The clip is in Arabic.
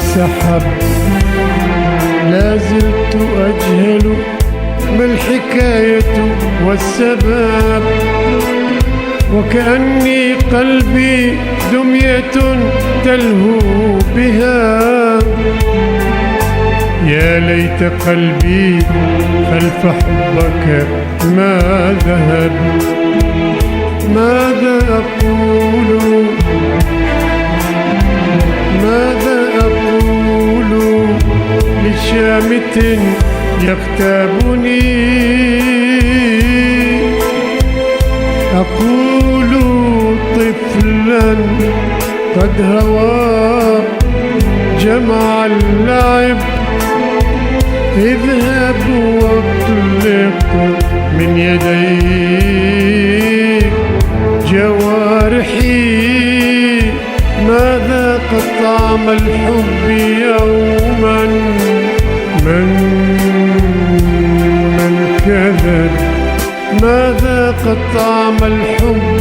سحب، لا زلت أجهل ما الحكاية والسبب، وكأني قلبي دمية تلهو بها. يا ليت قلبي خلف حبك ما ذهب. ماذا أقول ماذا أقول لشامت يغتابني؟ أقول طفلا قد هوى جمع اللعب. اذهب واطلق من يديك جوارحي. ما ذاقت طعم الحب يوما من كذب. ما ذاقت طعم الحب